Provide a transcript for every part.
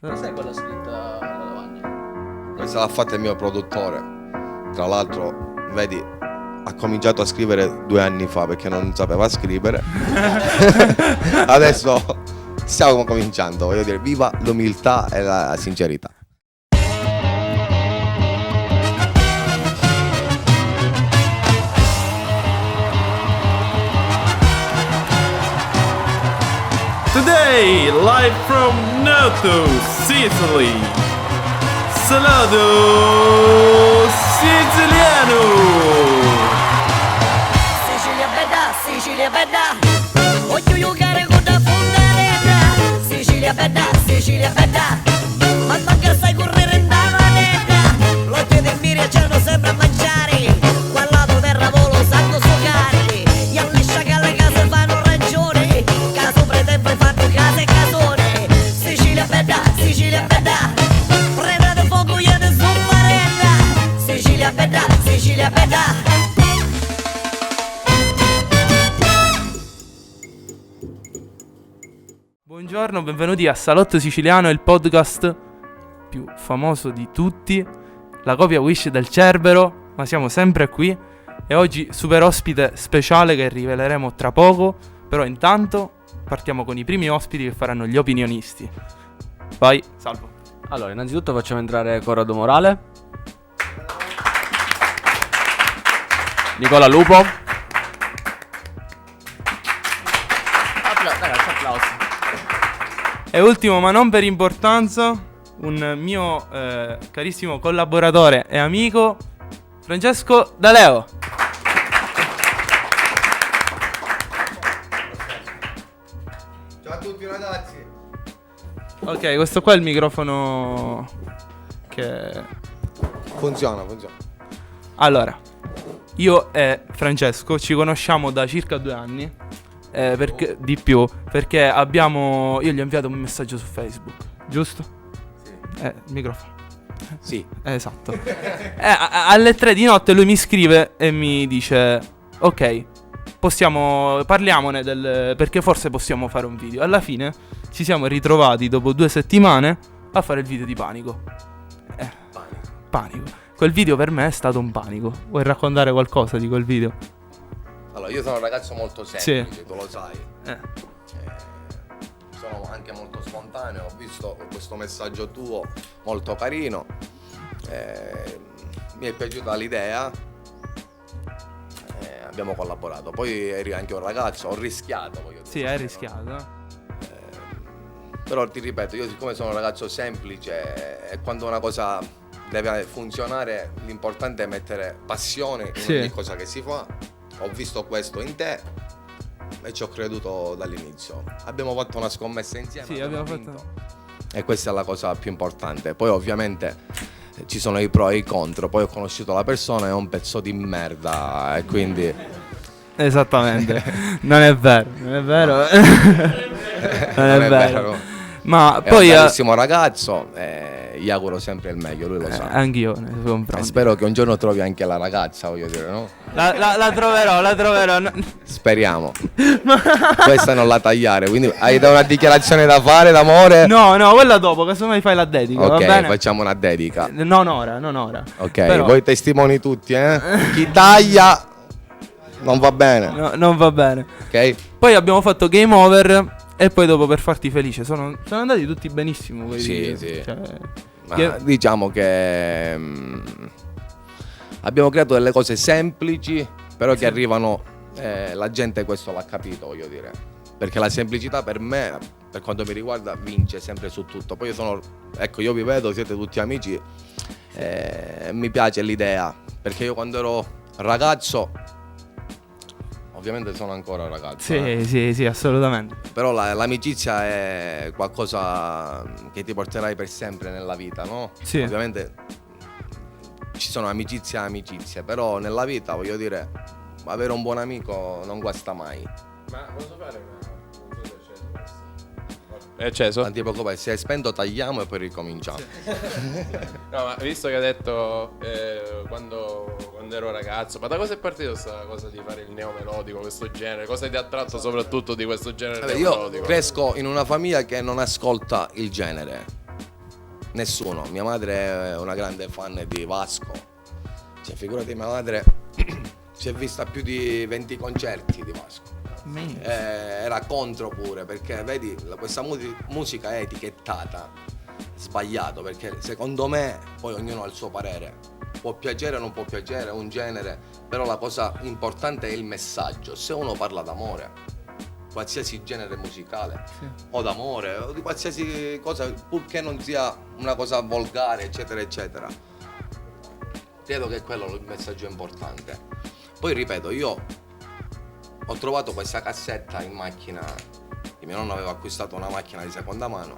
Cos'è quella scritta alla lavagna? Questa l'ha fatta il mio produttore. Tra l'altro, vedi, ha cominciato a scrivere 2 anni fa perché non sapeva scrivere. Adesso stiamo cominciando, voglio dire, viva l'umiltà e la sincerità. Today, live from Noto, Sicily, Salado Siciliano. Sicilia bella, voglio giocare con la fontanella. Sicilia bella, ma manca sai correre in tavanetta. L'occhio del Miriaciano sembra mangiare, quallato terra volo sanno suocare. Gli alliscia che alle case fanno ragione, caso pretempo fatto casa e casone. Sicilia bella, prendete fuoco io ne sono parella. Sicilia bella. Buongiorno, benvenuti a Salotto Siciliano, il podcast più famoso di tutti, la copia Wish del Cerbero, ma siamo sempre qui e oggi super ospite speciale che riveleremo tra poco, però intanto partiamo con i primi ospiti che faranno gli opinionisti. Vai, Salvo. Allora, innanzitutto facciamo entrare Corrado Morale, Nicola Lupo. Ragazzi, applausi. E ultimo, ma non per importanza, un mio carissimo collaboratore e amico, Francesco D'Aleo. Ciao a tutti ragazzi. Ok, questo qua è il microfono che... Funziona. Allora, io e Francesco ci conosciamo da circa 2 anni, perché, di più, perché io gli ho inviato un messaggio su Facebook, giusto? Sì. Il microfono. Sì. Esatto. Alle 3 di notte lui mi scrive e mi dice: ok, parliamone perché forse possiamo fare un video. Alla fine ci siamo ritrovati dopo 2 settimane a fare il video di Panico. Panico. Quel video per me è stato un panico. Vuoi raccontare qualcosa di quel video? Allora, io sono un ragazzo molto semplice, tu lo sai. Sono anche molto spontaneo, ho visto questo messaggio tuo molto carino, mi è piaciuta l'idea, abbiamo collaborato. Poi eri anche un ragazzo, ho rischiato, voglio dire. Sì, hai rischiato. Però ti ripeto, io siccome sono un ragazzo semplice e quando una cosa deve funzionare l'importante è mettere passione in ogni cosa che si fa. Ho visto questo in te e ci ho creduto dall'inizio. Abbiamo fatto una scommessa insieme. Sì, abbiamo fatto. E questa è la cosa più importante. Poi ovviamente ci sono i pro e i contro. Poi ho conosciuto la persona e è un pezzo di merda e quindi... Esattamente. Non è vero. Non è vero. Non è vero. Ma è poi un bellissimo ragazzo e gli auguro sempre il meglio, lui lo sa. anch'io ne sono E pronto. spero che un giorno trovi anche la ragazza, voglio dire, no? La troverò. Speriamo. Questa non la tagliare, quindi hai da una dichiarazione da fare d'amore? No, quella dopo, casomai fai la dedica, va Ok, bene? facciamo una dedica. Non ora. Ok, Però- voi testimoni tutti, Chi taglia non va bene, No, non va bene. ok? Poi abbiamo fatto game over e poi dopo per farti felice sono andati tutti benissimo quei Sì, video. sì. Cioè, Ma che- diciamo che abbiamo creato delle cose semplici, però che arrivano, la gente questo l'ha capito, voglio dire. Perché la semplicità per me, per quanto mi riguarda, vince sempre su tutto. Poi io vi vedo, siete tutti amici, mi piace l'idea, perché io quando ero ragazzo, ovviamente sono ancora un ragazzo, sì, assolutamente. però l'amicizia è qualcosa che ti porterai per sempre nella vita, no? Sì. Ovviamente ci sono amicizie, però nella vita, voglio dire, avere un buon amico non guasta mai. Ma posso fare una... non so se è acceso questo. È acceso? Non ti preoccupare, se è spento tagliamo e poi ricominciamo. No, ma visto che hai detto quando ero ragazzo, ma da cosa è partita questa cosa di fare il neomelodico, questo genere? Cosa ti ha attratto soprattutto di questo genere Io neomelodico? cresco in una famiglia che non ascolta il genere. Nessuno. Mia madre è una grande fan di Vasco. Cioè, figurati, mia madre si è vista più di 20 concerti di Vasco. Era contro pure, perché vedi, questa musica è etichettata sbagliato, perché secondo me poi ognuno ha il suo parere. Può piacere o non può piacere, è un genere, però la cosa importante è il messaggio. Se uno parla d'amore, qualsiasi genere musicale, o d'amore, o di qualsiasi cosa, purché non sia una cosa volgare, eccetera, eccetera, credo che quello è il messaggio importante. Poi ripeto, io ho trovato questa cassetta in macchina, che mio nonno aveva acquistato una macchina di seconda mano,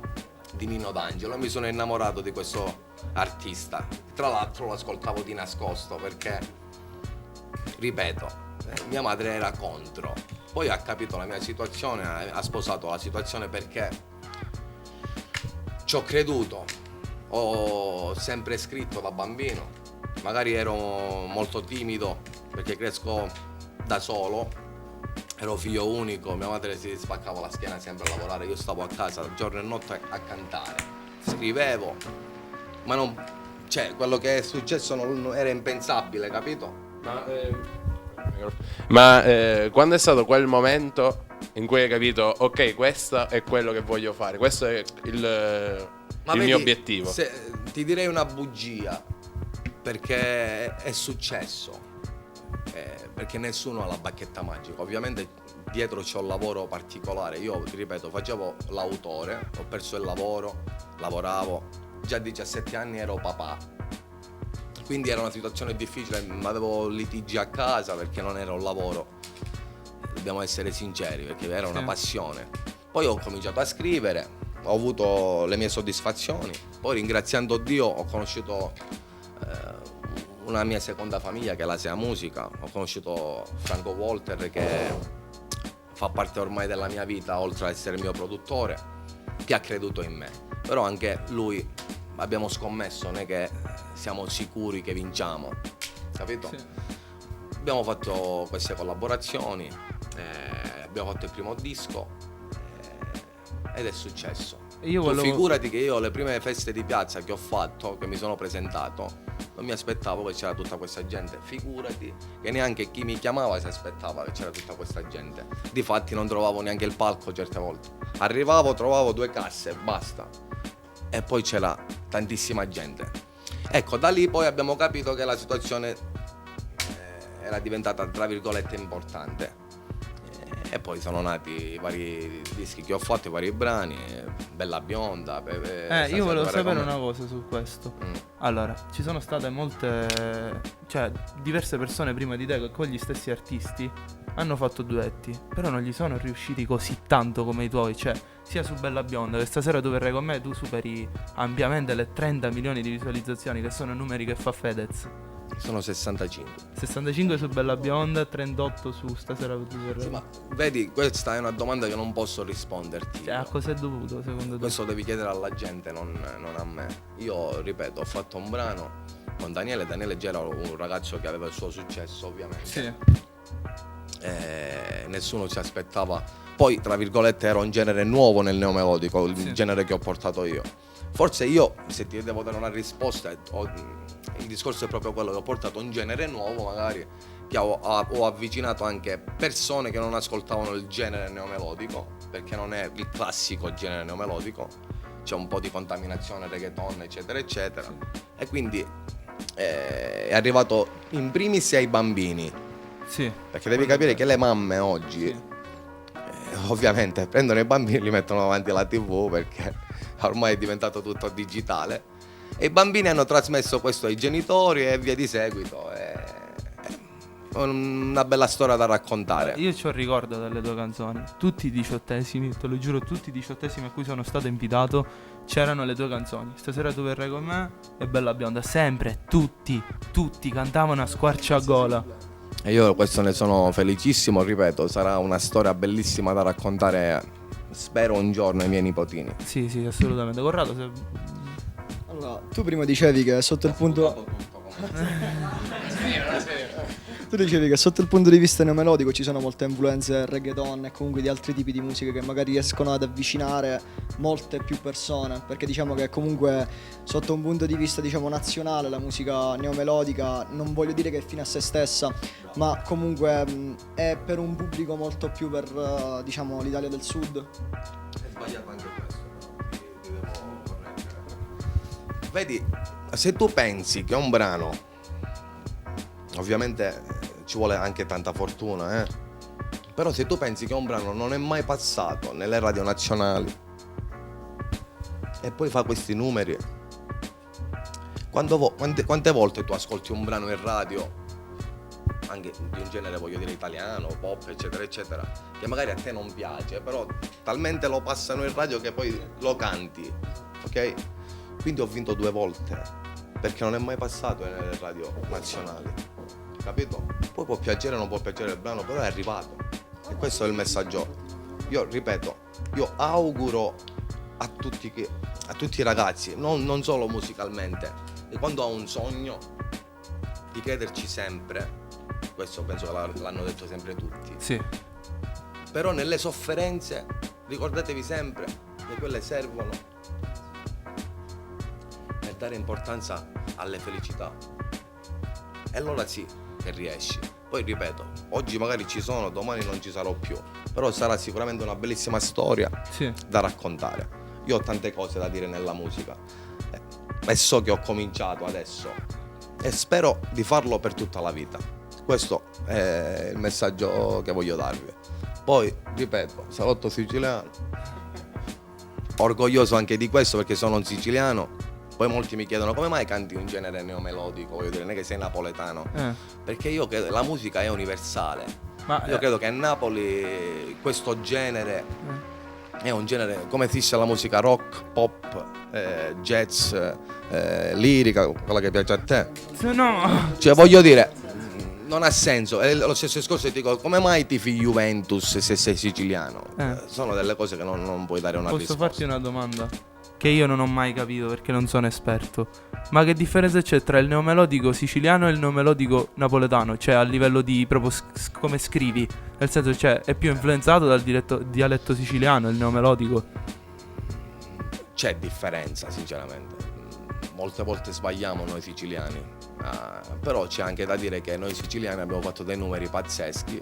di Nino D'Angelo, e mi sono innamorato di questo artista. Tra l'altro lo ascoltavo di nascosto perché, ripeto, mia madre era contro. Poi ha capito la mia situazione, ha sposato la situazione perché ci ho creduto. Ho sempre scritto da bambino, magari ero molto timido perché cresco da solo, ero figlio unico, mia madre si spaccava la schiena sempre a lavorare, io stavo a casa giorno e notte a cantare, scrivevo, ma non, cioè quello che è successo non era impensabile, capito? Ma quando è stato quel momento in cui hai capito, ok, questo è quello che voglio fare, questo è il mio obiettivo? Ti direi una bugia, perché è successo, perché nessuno ha la bacchetta magica. Ovviamente dietro c'è un lavoro particolare. Io ti ripeto, facevo l'autore, ho perso il lavoro, lavoravo, già a 17 anni ero papà, quindi era una situazione difficile, avevo litigi a casa perché non era un lavoro, dobbiamo essere sinceri, perché era una passione. Poi ho cominciato a scrivere, ho avuto le mie soddisfazioni, poi ringraziando Dio ho conosciuto una mia seconda famiglia che è la Sea Musica, ho conosciuto Franco Walter che fa parte ormai della mia vita, oltre ad essere il mio produttore, che ha creduto in me, però anche lui abbiamo scommesso, non è che siamo sicuri che vinciamo, capito? Sì. Abbiamo fatto queste collaborazioni, abbiamo fatto il primo disco ed è successo. Figurati che io le prime feste di piazza che ho fatto, che mi sono presentato, non mi aspettavo che c'era tutta questa gente. Figurati che neanche chi mi chiamava si aspettava che c'era tutta questa gente. Difatti non trovavo neanche il palco certe volte. Arrivavo, trovavo 2 casse, basta. E poi c'era tantissima gente. Ecco, da lì poi abbiamo capito che la situazione era diventata, tra virgolette, importante. E poi sono nati i vari dischi che ho fatto, i vari brani, Bella Bionda. Io volevo sapere una cosa su questo. Allora, ci sono state diverse persone prima di te che con gli stessi artisti hanno fatto duetti, però non gli sono riusciti così tanto come i tuoi, cioè sia su Bella Bionda che Stasera tu verrai con me, tu superi ampiamente le 30 milioni di visualizzazioni, che sono numeri che fa Fedez. Sono 65. 65 su Bella Bionda, 38 su Stasera tu verrai. Sì, ma vedi, questa è una domanda che non posso risponderti. Cioè, a cosa è dovuto secondo te? Questo devi chiedere alla gente, non a me. Io, ripeto, ho fatto un brano con Daniele già era un ragazzo che aveva il suo successo, ovviamente. Sì. Nessuno si aspettava. Poi, tra virgolette, era un genere nuovo nel neomelodico, il genere che ho portato io. Forse io, se ti devo dare una risposta, il discorso è proprio quello che ho portato un genere nuovo, magari che ho avvicinato anche persone che non ascoltavano il genere neomelodico, perché non è il classico genere neomelodico, c'è un po' di contaminazione, reggaeton, eccetera, eccetera. E quindi è arrivato in primis ai bambini. Sì. Perché devi capire che le mamme oggi, ovviamente, prendono i bambini e li mettono davanti alla TV perché ormai è diventato tutto digitale. E i bambini hanno trasmesso questo ai genitori e via di seguito. È una bella storia da raccontare. Io ci ho ricordo delle tue canzoni. Tutti i 18esimi, te lo giuro, tutti i 18esimi a cui sono stato invitato c'erano le tue canzoni. Stasera tu verrai con me e Bella Bionda. Sempre, tutti cantavano a squarciagola. E io questo ne sono felicissimo, ripeto, sarà una storia bellissima da raccontare, spero un giorno ai miei nipotini. Sì, assolutamente. Corrado, se... Allora, tu prima dicevi che sotto il punto... Tu dicevi che sotto il punto di vista neomelodico ci sono molte influenze reggaeton e comunque di altri tipi di musica che magari riescono ad avvicinare molte più persone, perché diciamo che comunque sotto un punto di vista diciamo nazionale la musica neomelodica non voglio dire che è fine a se stessa, ma comunque è per un pubblico molto più per diciamo l'Italia del Sud. È sbagliato anche questo, ti devo correggere. Vedi, se tu pensi che un brano, ovviamente ci vuole anche tanta fortuna, però se tu pensi che un brano non è mai passato nelle radio nazionali e poi fa questi numeri, quante volte tu ascolti un brano in radio, anche di un genere voglio dire italiano, pop eccetera eccetera, che magari a te non piace, però talmente lo passano in radio che poi lo canti, ok? Quindi ho vinto 2 volte, perché non è mai passato nelle radio nazionali, capito? Poi può piacere o non può piacere il brano, però è arrivato, e questo è il messaggio. Io ripeto, io auguro a tutti i ragazzi, non solo musicalmente, e quando ha un sogno di crederci sempre. Questo penso che l'hanno detto sempre tutti. Sì. Però nelle sofferenze ricordatevi sempre che quelle servono per dare importanza alle felicità. E allora sì che riesci. Poi ripeto, oggi magari ci sono, domani non ci sarò più. Però sarà sicuramente una bellissima storia da raccontare. Io ho tante cose da dire nella musica e so che ho cominciato adesso e spero di farlo per tutta la vita. Questo è il messaggio che voglio darvi. Poi, ripeto, salotto siciliano, orgoglioso anche di questo perché sono un siciliano. Poi molti mi chiedono come mai canti un genere neomelodico, voglio dire, non è che sei napoletano. Perché io credo che la musica è universale. Io credo che a Napoli questo genere è un genere, come esiste la musica rock, pop, jazz, lirica, quella che piace a te. No. Cioè voglio dire, non ha senso. È lo stesso discorso che ti dico, come mai tifi Juventus se sei siciliano? Sono delle cose che non puoi dare una risposta. Posso farti una domanda? Che io non ho mai capito perché non sono esperto. Ma che differenza c'è tra il neomelodico siciliano e il neomelodico napoletano? Cioè a livello di proprio come scrivi? Nel senso, cioè, è più influenzato dal dialetto siciliano il neomelodico? C'è differenza sinceramente. Molte volte sbagliamo noi siciliani, però c'è anche da dire che noi siciliani abbiamo fatto dei numeri pazzeschi,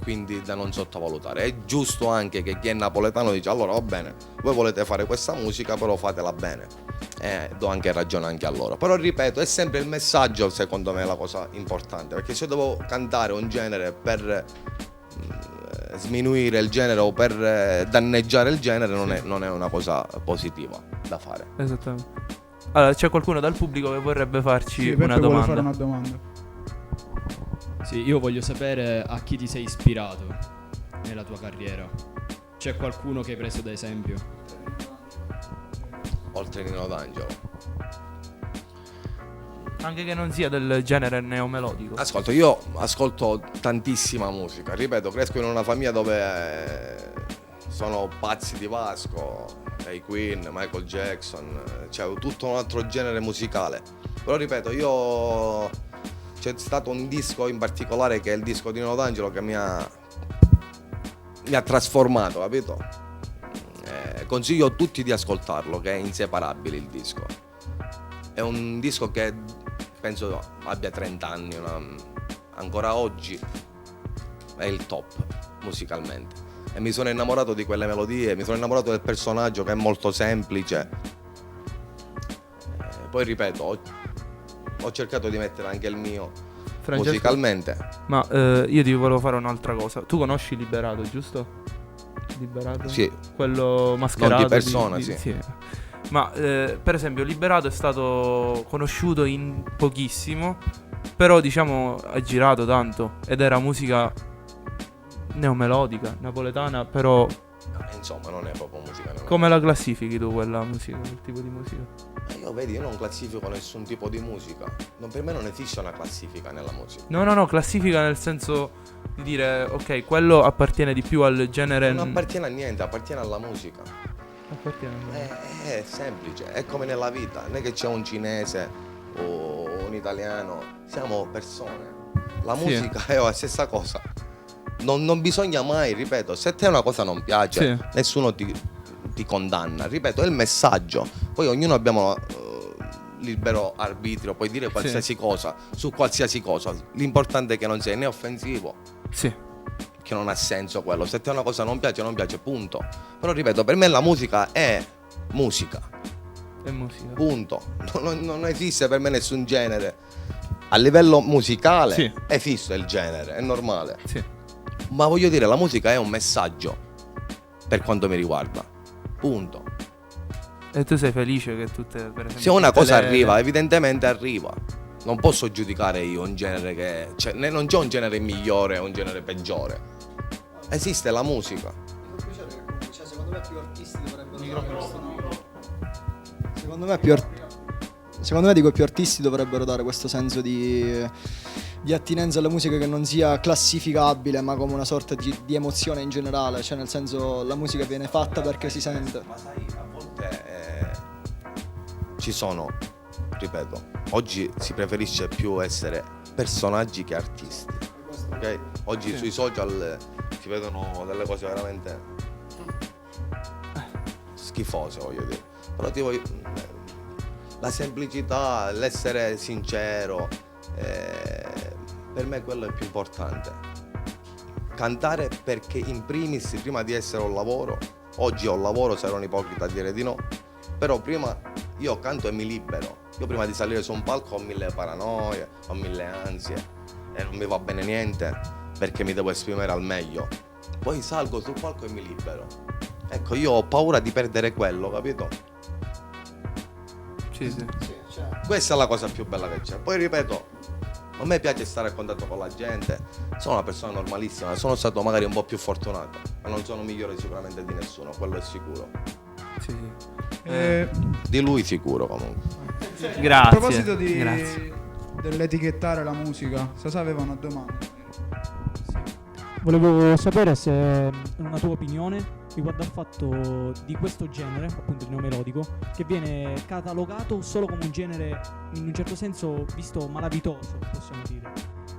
quindi da non sottovalutare. È giusto anche che chi è napoletano dice allora va bene, voi volete fare questa musica però fatela bene, do anche ragione anche a loro. Però ripeto, è sempre il messaggio, secondo me, la cosa importante, perché se io devo cantare un genere per sminuire il genere o per danneggiare il genere non è una cosa positiva da fare. Esattamente. Allora, c'è qualcuno dal pubblico che vorrebbe farci Sì, una Peppe vuole domanda? fare una domanda. Sì, io voglio sapere a chi ti sei ispirato nella tua carriera. C'è qualcuno che hai preso da esempio? Oltre Nino D'Angelo. Anche che non sia del genere neomelodico. Ascolta, io ascolto tantissima musica, ripeto, cresco in una famiglia dove sono pazzi di Vasco, i Queen, Michael Jackson, cioè tutto un altro genere musicale. Però ripeto, c'è stato un disco in particolare che è il disco di Nino D'Angelo che mi ha trasformato, capito? Consiglio a tutti di ascoltarlo, che è inseparabile il disco. È un disco che penso abbia 30 anni, ancora oggi è il top musicalmente. E mi sono innamorato di quelle melodie, mi sono innamorato del personaggio che è molto semplice. Poi ripeto, ho cercato di mettere anche il mio Francesco, musicalmente. Ma io ti volevo fare un'altra cosa. Tu conosci Liberato, giusto? Liberato? Sì. Quello mascherato. Non di persona, sì. Ma per esempio Liberato è stato conosciuto in pochissimo, però diciamo ha girato tanto ed era musica neomelodica, napoletana, però Insomma, non è proprio musica neomelodica. come la classifichi tu quella musica, quel tipo di musica? Io non classifico nessun tipo di musica. Per me non esiste una classifica nella musica. No, classifica nel senso di dire ok, quello appartiene di più al genere. Non appartiene a niente, appartiene alla musica. Appartiene È semplice, è come nella vita, non è che c'è un cinese o un italiano, siamo persone. La Sì. musica è la stessa cosa. Non bisogna mai, ripeto, se a te una cosa non piace, Sì. nessuno ti condanna. Ripeto, è il messaggio. Poi ognuno abbiamo libero arbitrio, puoi dire qualsiasi cosa, su qualsiasi cosa. L'importante è che non sia né offensivo, Sì. che non ha senso quello. Se a te una cosa non piace, non piace, punto. Però ripeto, per me la musica è musica. È musica. Punto. Non esiste per me nessun genere. A livello musicale Sì. esiste il genere, è normale. Sì. Ma voglio dire, la musica è un messaggio per quanto mi riguarda. Punto. E tu sei felice che tutte, per esempio, Se una tutte cosa le- arriva, evidentemente arriva. Non posso giudicare io un genere che... Cioè, non c'è un genere migliore o un genere peggiore. Esiste la musica. Secondo me più artisti dovrebbero Secondo me dico più artisti dovrebbero dare questo senso di attinenza alla musica che non sia classificabile, ma come una sorta di emozione in generale. Cioè, nel senso, la musica viene fatta perché si sente. Ma sai, a volte ci sono, ripeto, oggi si preferisce più essere personaggi che artisti. Ok? Oggi sui social si vedono delle cose veramente schifose, voglio dire. Però la semplicità, l'essere sincero, per me quello è più importante. Cantare perché in primis, prima di essere un lavoro, oggi ho un lavoro, sarò un ipocrita a dire di no, però prima io canto e mi libero. Io prima di salire su un palco ho 1000 paranoie, ho 1000 ansie e non mi va bene niente perché mi devo esprimere al meglio. Poi salgo sul palco e mi libero. Ecco, io ho paura di perdere quello, capito? Sì, sì. Questa è la cosa più bella che c'è. Poi ripeto, a me piace stare a contatto con la gente, sono una persona normalissima, sono stato magari un po' più fortunato, ma non sono migliore sicuramente di nessuno, quello è sicuro. Sì, sì. Di lui sicuro comunque. Grazie. A proposito Grazie. dell'etichettare la musica, Sasà aveva una domanda. Volevo sapere se una tua opinione riguardo al fatto di questo genere, appunto il neomelodico, che viene catalogato solo come un genere in un certo senso visto malavitoso, possiamo dire.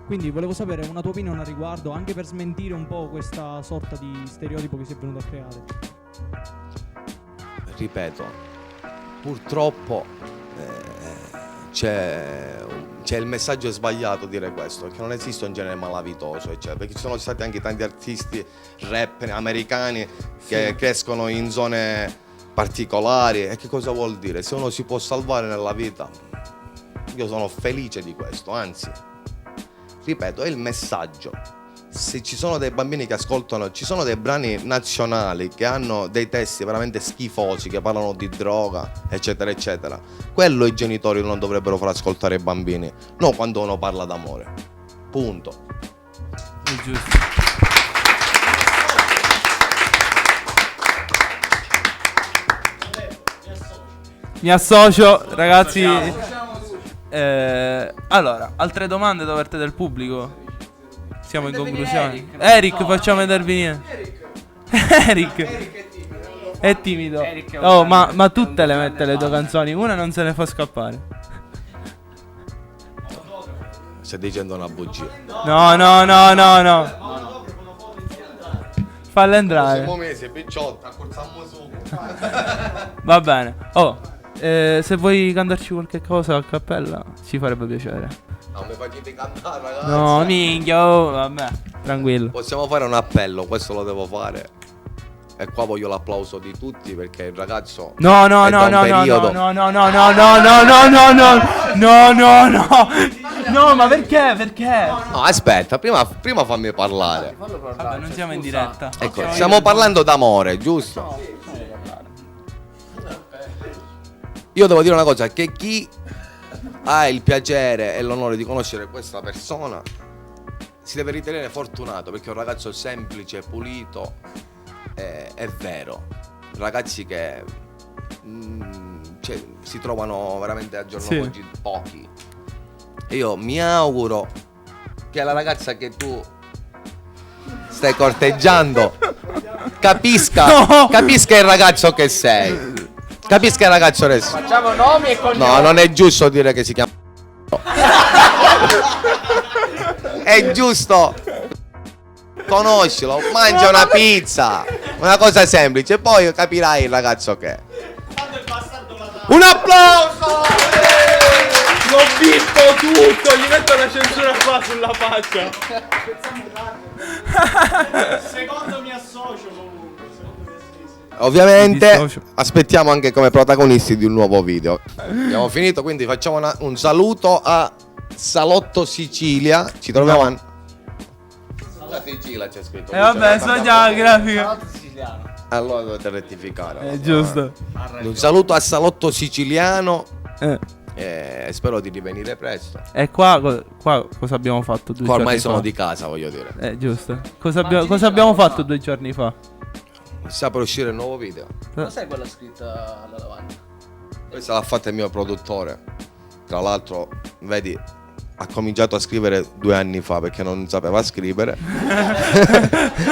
Quindi volevo sapere una tua opinione a riguardo, anche per smentire un po' questa sorta di stereotipo che si è venuto a creare. Ripeto, purtroppo c'è il messaggio sbagliato dire questo, che non esiste un genere malavitoso, eccetera, perché ci sono stati anche tanti artisti rap americani che crescono in zone particolari. E che cosa vuol dire? Se uno si può salvare nella vita, io sono felice di questo, anzi, ripeto, è il messaggio. Se ci sono dei bambini che ascoltano, ci sono dei brani nazionali che hanno dei testi veramente schifosi, che parlano di droga, eccetera, eccetera. Quello i genitori non dovrebbero far ascoltare ai bambini, no quando uno parla d'amore. Punto. È giusto. Mi associo, ragazzi. Allora, altre domande da parte del pubblico? Siamo in conclusione. Eric, facciamo intervenire. Eric. È timido. Oh, ma tutte le mette le tue canzoni, una non se ne fa scappare. Stai dicendo una bugia. No. Falle entrare. Siamo mesi, picciotta, accorciamo su. Va bene. Oh, se vuoi cantarci qualche cosa a cappella, ci farebbe piacere. Non mi facete cantare, ragazzi. No, minchia, oh, vabbè, tranquillo. Possiamo fare un appello, questo lo devo fare. E qua voglio l'applauso di tutti perché il ragazzo No, è da un periodo. No, ma perché? Perché? No, aspetta, prima fammi parlare. Vabbè, non siamo in diretta. Ecco, stiamo parlando d'amore, giusto? Io devo dire una cosa, che chi ha il piacere e l'onore di conoscere questa persona si deve ritenere fortunato, perché è un ragazzo semplice, pulito, è vero. Ragazzi che si trovano veramente a giorno d'oggi pochi. E io mi auguro che la ragazza che tu stai corteggiando capisca il ragazzo che sei. Capisca il ragazzo che sei. Facciamo nomi e cognomi. No, non è giusto dire che si chiama È giusto. Conoscilo, mangia una pizza. Una cosa semplice, poi capirai il ragazzo che è. Un applauso! L'ho visto tutto, gli metto la censura qua sulla faccia. Secondo mi associo comunque. Ovviamente aspettiamo anche come protagonisti di un nuovo video. Abbiamo finito, quindi facciamo un saluto a Salotto Sicilia. Ci troviamo a la Sicilia, c'è scritto. Vabbè, so già la grafica. Allora dovete rettificare. È giusto. Un saluto a Salotto Siciliano. Spero di rivenire presto. E qua cosa abbiamo fatto 2 Qua giorni ormai fa? sono di casa, voglio dire. Giusto. Cosa abbiamo fatto 2 giorni fa? Sta per uscire il nuovo video. Cos'è quella scritta alla lavagna? Questa l'ha fatta il mio produttore. Tra l'altro, vedi, ha cominciato a scrivere 2 anni fa perché non sapeva scrivere.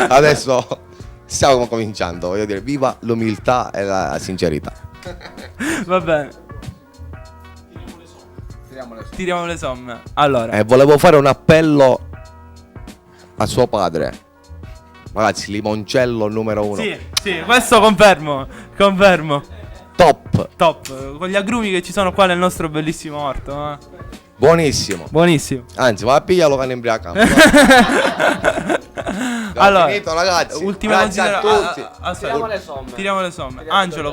Adesso stiamo cominciando, voglio dire, viva l'umiltà e la sincerità. Va bene. Tiriamo le somme. Allora, Volevo fare un appello a suo padre. Ragazzi, limoncello numero 1. sì, questo confermo. Top. Top. Con gli agrumi che ci sono qua nel nostro bellissimo orto. Buonissimo. Buonissimo. Anzi, va a pigliarlo che ne imbriacamo. Allora, finito, ragazzi. ultima Grazie a tutti. Tiriamo le somme. Angelo,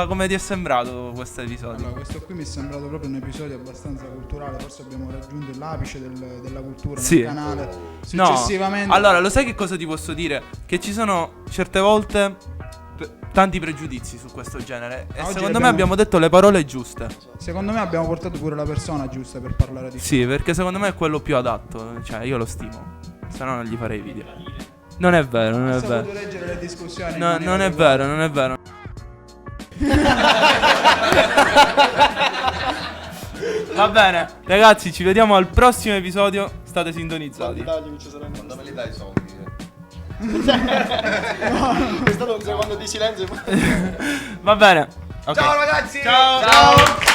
come ti è sembrato questo episodio? Allora, questo qui mi è sembrato proprio un episodio abbastanza culturale, forse abbiamo raggiunto l'apice della cultura Sì. nel canale. No. Successivamente Allora, lo sai che cosa ti posso dire? Che ci sono certe volte tanti pregiudizi su questo genere. E Oggi secondo me abbiamo detto le parole giuste. secondo me abbiamo portato pure la persona giusta per parlare di Sì, perché secondo me è quello più adatto. Cioè, io lo stimo. Se no non gli farei video. Non è vero, non è Ho vero. saputo leggere le discussioni. No, non è vero, non è vero. Va bene, ragazzi, ci vediamo al prossimo episodio. State sintonizzati. Quando me li dai i soldi? È stato un secondo di silenzio. Va bene. Ok. Ciao ragazzi! Ciao.